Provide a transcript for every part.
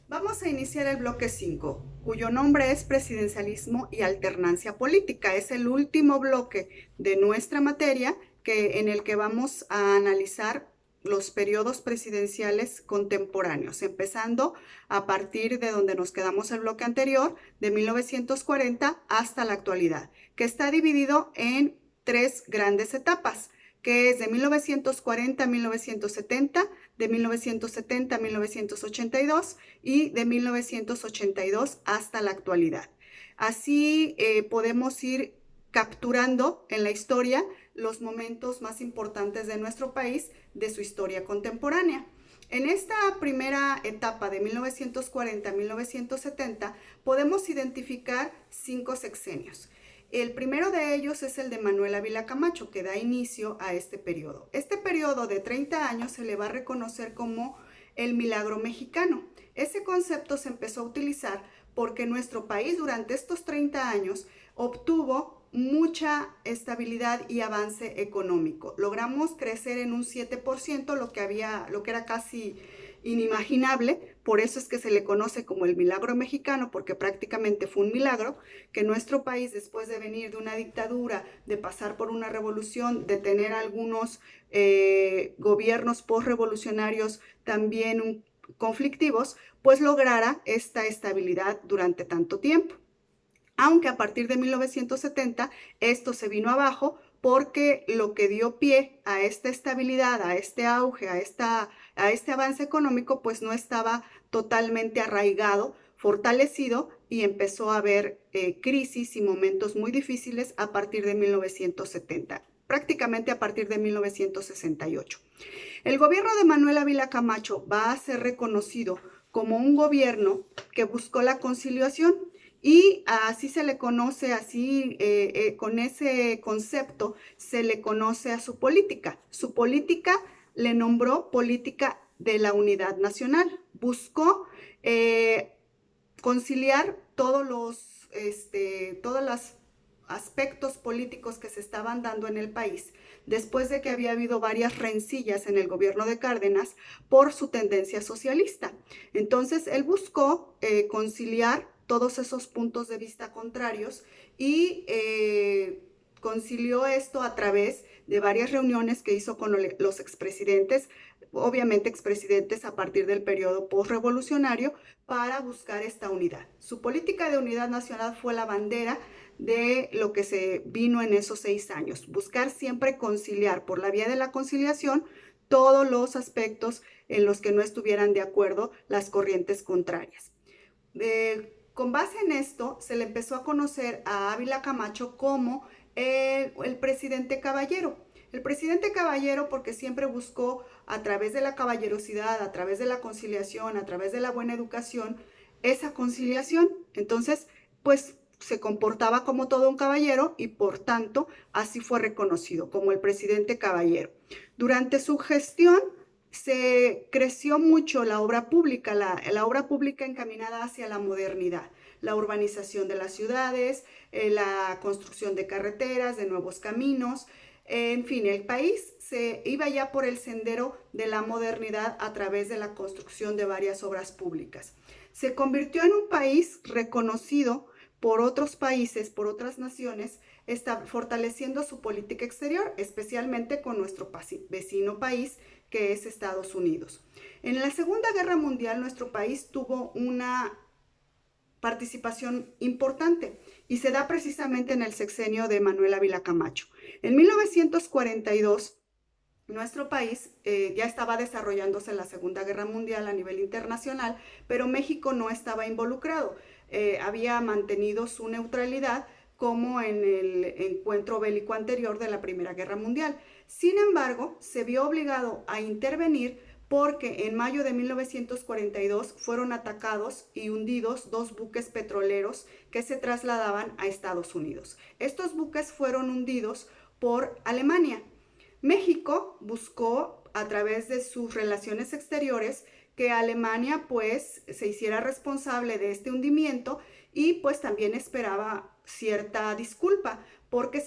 Vamos a iniciar el bloque 5, cuyo nombre es Presidencialismo y Alternancia Política. Es el último bloque de nuestra materia en el que vamos a analizar los periodos presidenciales contemporáneos, empezando a partir de donde nos quedamos el bloque anterior, de 1940 hasta la actualidad, que está dividido en tres grandes etapas, que es de 1940 a 1970, de 1970 a 1982 y de 1982 hasta la actualidad. Así podemos ir capturando en la historia los momentos más importantes de nuestro país, de su historia contemporánea. En esta primera etapa de 1940 a 1970 podemos identificar 5 sexenios. El primero de ellos es el de Manuel Ávila Camacho, que da inicio a este periodo. Este periodo de 30 años se le va a reconocer como el milagro mexicano. Ese concepto se empezó a utilizar porque nuestro país durante estos 30 años obtuvo mucha estabilidad y avance económico. Logramos crecer en un 7%, lo que era casi inimaginable. Por eso es que se le conoce como el milagro mexicano, porque prácticamente fue un milagro que nuestro país, después de venir de una dictadura, de pasar por una revolución, de tener algunos gobiernos postrevolucionarios también conflictivos, pues lograra esta estabilidad durante tanto tiempo. Aunque a partir de 1970 esto se vino abajo porque lo que dio pie a esta estabilidad, a este auge, a este avance económico, pues no estaba totalmente arraigado, fortalecido, y empezó a haber crisis y momentos muy difíciles a partir de 1970, prácticamente a partir de 1968. El gobierno de Manuel Ávila Camacho va a ser reconocido como un gobierno que buscó la conciliación, y así se le conoce, con ese concepto se le conoce a su política. Su política le nombró política de la unidad nacional. Buscó conciliar todos los aspectos políticos que se estaban dando en el país, después de que había habido varias rencillas en el gobierno de Cárdenas por su tendencia socialista. Entonces, él buscó conciliar todos esos puntos de vista contrarios y concilió esto a través de varias reuniones que hizo con los expresidentes, obviamente expresidentes a partir del periodo postrevolucionario, para buscar esta unidad. Su política de unidad nacional fue la bandera de lo que se vino en esos 6 años, buscar siempre conciliar por la vía de la conciliación todos los aspectos en los que no estuvieran de acuerdo las corrientes contrarias. Con base en esto, se le empezó a conocer a Ávila Camacho como el presidente caballero. El presidente caballero porque siempre buscó, a través de la caballerosidad, a través de la conciliación, a través de la buena educación, esa conciliación. Entonces, pues se comportaba como todo un caballero y por tanto así fue reconocido como el presidente caballero. Durante su gestión se creció mucho la obra pública, la obra pública encaminada hacia la modernidad, la urbanización de las ciudades, la construcción de carreteras, de nuevos caminos. En fin, el país se iba ya por el sendero de la modernidad a través de la construcción de varias obras públicas. Se convirtió en un país reconocido por otros países, por otras naciones, está fortaleciendo su política exterior, especialmente con nuestro vecino país, que es Estados Unidos. En la Segunda Guerra Mundial, nuestro país tuvo una participación importante y se da precisamente en el sexenio de Manuel Ávila Camacho. En 1942, nuestro país ya estaba desarrollándose la Segunda Guerra Mundial a nivel internacional, pero México no estaba involucrado. Había mantenido su neutralidad como en el encuentro bélico anterior de la Primera Guerra Mundial. Sin embargo, se vio obligado a intervenir porque en mayo de 1942 fueron atacados y hundidos 2 buques petroleros que se trasladaban a Estados Unidos. Estos buques fueron hundidos por Alemania. México buscó, a través de sus relaciones exteriores, que Alemania pues se hiciera responsable de este hundimiento, y pues también esperaba cierta disculpa porque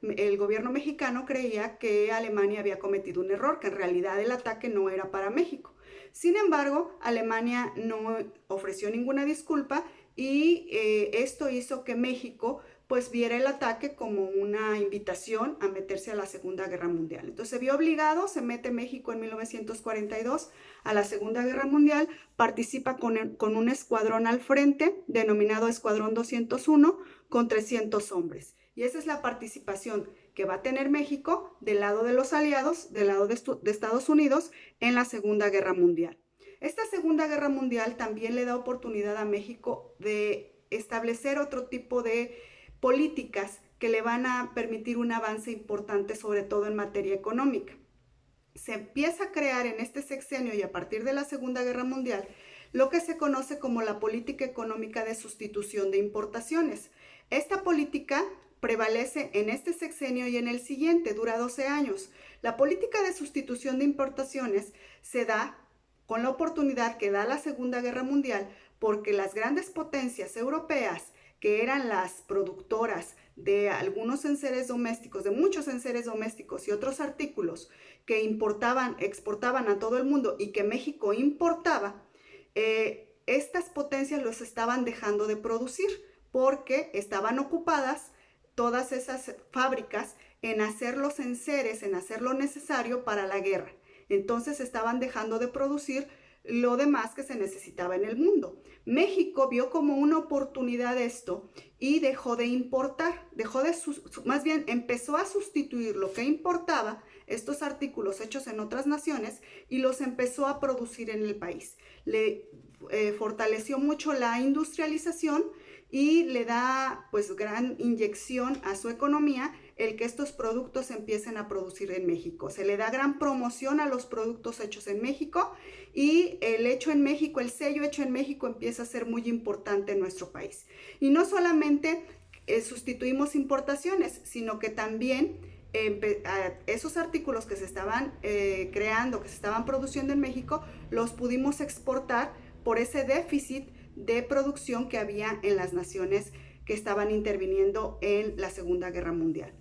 el gobierno mexicano creía que Alemania había cometido un error, que en realidad el ataque no era para México. Sin embargo, Alemania no ofreció ninguna disculpa y esto hizo que México pues viera el ataque como una invitación a meterse a la Segunda Guerra Mundial. Entonces se vio obligado, se mete México en 1942 a la Segunda Guerra Mundial, participa con un escuadrón al frente, denominado Escuadrón 201, con 300 hombres. Y esa es la participación que va a tener México del lado de los aliados, del lado de Estados Unidos, en la Segunda Guerra Mundial. Esta Segunda Guerra Mundial también le da oportunidad a México de establecer otro tipo de políticas que le van a permitir un avance importante, sobre todo en materia económica. Se empieza a crear en este sexenio y a partir de la Segunda Guerra Mundial lo que se conoce como la política económica de sustitución de importaciones. Esta política prevalece en este sexenio y en el siguiente, dura 12 años. La política de sustitución de importaciones se da con la oportunidad que da la Segunda Guerra Mundial porque las grandes potencias europeas, que eran las productoras de algunos enseres domésticos, de muchos enseres domésticos y otros artículos que importaban, exportaban a todo el mundo y que México importaba, estas potencias los estaban dejando de producir porque estaban ocupadas todas esas fábricas en hacer los enseres, en hacer lo necesario para la guerra. Entonces estaban dejando de producir lo demás que se necesitaba en el mundo. México vio como una oportunidad esto y dejó de importar, más bien empezó a sustituir lo que importaba, estos artículos hechos en otras naciones, y los empezó a producir en el país. Le fortaleció mucho la industrialización y le da pues gran inyección a su economía el que estos productos empiecen a producir en México. Se le da gran promoción a los productos hechos en México y el hecho en México, el sello hecho en México empieza a ser muy importante en nuestro país. Y no solamente sustituimos importaciones, sino que también esos artículos que se estaban creando, que se estaban produciendo en México, los pudimos exportar por ese déficit de producción que había en las naciones que estaban interviniendo en la Segunda Guerra Mundial.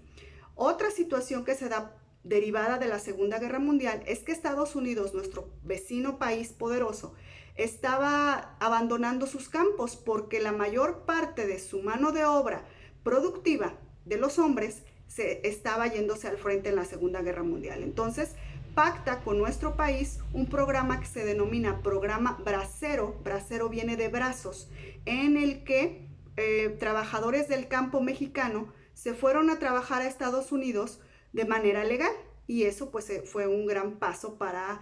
Otra situación que se da derivada de la Segunda Guerra Mundial es que Estados Unidos, nuestro vecino país poderoso, estaba abandonando sus campos porque la mayor parte de su mano de obra productiva de los hombres se estaba yéndose al frente en la Segunda Guerra Mundial. Entonces, pacta con nuestro país un programa que se denomina Programa Bracero, bracero viene de brazos, en el que trabajadores del campo mexicano se fueron a trabajar a Estados Unidos de manera legal y eso pues fue un gran paso para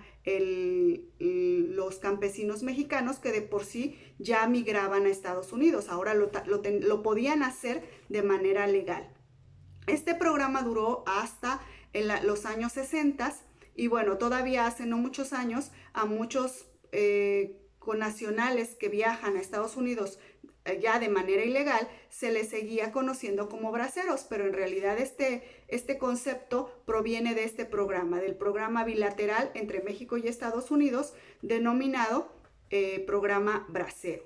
los campesinos mexicanos que de por sí ya migraban a Estados Unidos, ahora lo podían hacer de manera legal. Este programa duró hasta los años 60 y bueno, todavía hace no muchos años a muchos connacionales que viajan a Estados Unidos ya de manera ilegal, se les seguía conociendo como braceros, pero en realidad este concepto proviene de este programa, del programa bilateral entre México y Estados Unidos, denominado Programa Bracero.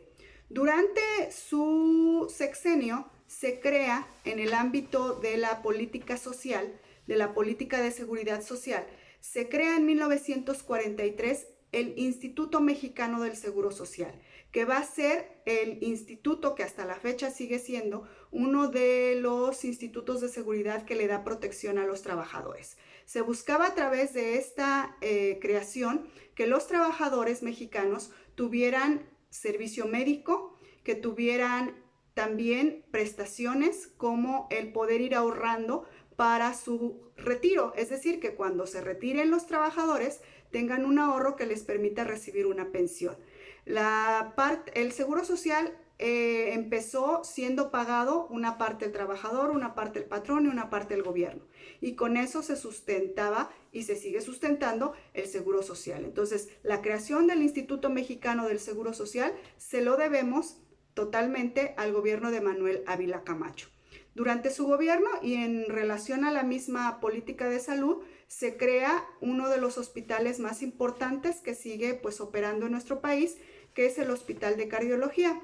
Durante su sexenio se crea en el ámbito de la política social, de la política de seguridad social, se crea en 1943 el Instituto Mexicano del Seguro Social, que va a ser el instituto que hasta la fecha sigue siendo uno de los institutos de seguridad que le da protección a los trabajadores. Se buscaba a través de esta creación que los trabajadores mexicanos tuvieran servicio médico, que tuvieran también prestaciones como el poder ir ahorrando para su retiro, es decir, que cuando se retiren los trabajadores tengan un ahorro que les permita recibir una pensión. El Seguro Social empezó siendo pagado una parte el trabajador, una parte el patrón y una parte el gobierno. Y con eso se sustentaba y se sigue sustentando el Seguro Social. Entonces, la creación del Instituto Mexicano del Seguro Social se lo debemos totalmente al gobierno de Manuel Ávila Camacho. Durante su gobierno y en relación a la misma política de salud, se crea uno de los hospitales más importantes que sigue pues operando en nuestro país, que es el Hospital de Cardiología,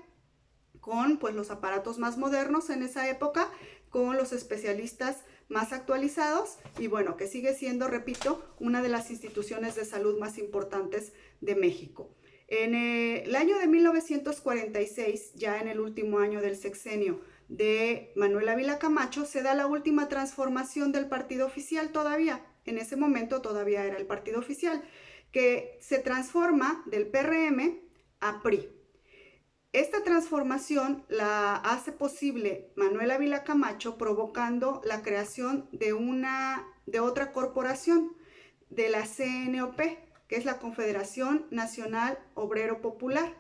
con pues los aparatos más modernos en esa época, con los especialistas más actualizados y bueno, que sigue siendo, repito, una de las instituciones de salud más importantes de México. En el año de 1946, ya en el último año del sexenio de Manuel Ávila Camacho, se da la última transformación del partido oficial todavía. En ese momento todavía era el partido oficial, que se transforma del PRM a PRI. Esta transformación la hace posible Manuel Ávila Camacho, provocando la creación de otra corporación, de la CNOP, que es la Confederación Nacional Obrero Popular,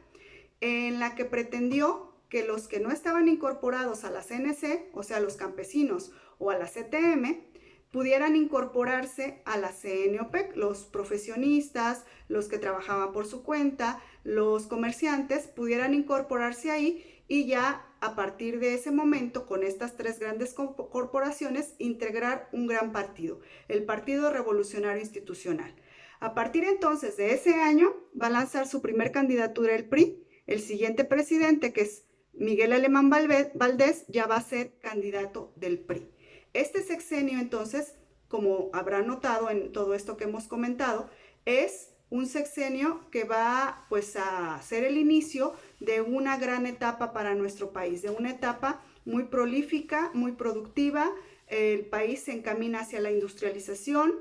en la que pretendió que los que no estaban incorporados a la CNC, o sea, los campesinos o a la CTM, pudieran incorporarse a la CNOPEC, los profesionistas, los que trabajaban por su cuenta, los comerciantes, pudieran incorporarse ahí y ya a partir de ese momento, con estas tres grandes corporaciones, integrar un gran partido, el Partido Revolucionario Institucional. A partir entonces de ese año va a lanzar su primer candidatura el PRI. El siguiente presidente, que es Miguel Alemán Valdés, ya va a ser candidato del PRI. Este sexenio, entonces, como habrán notado en todo esto que hemos comentado, es un sexenio que va pues a ser el inicio de una gran etapa para nuestro país, de una etapa muy prolífica, muy productiva. El país se encamina hacia la industrialización,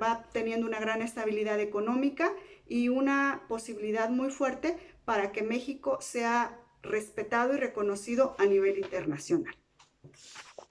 va teniendo una gran estabilidad económica y una posibilidad muy fuerte para que México sea respetado y reconocido a nivel internacional.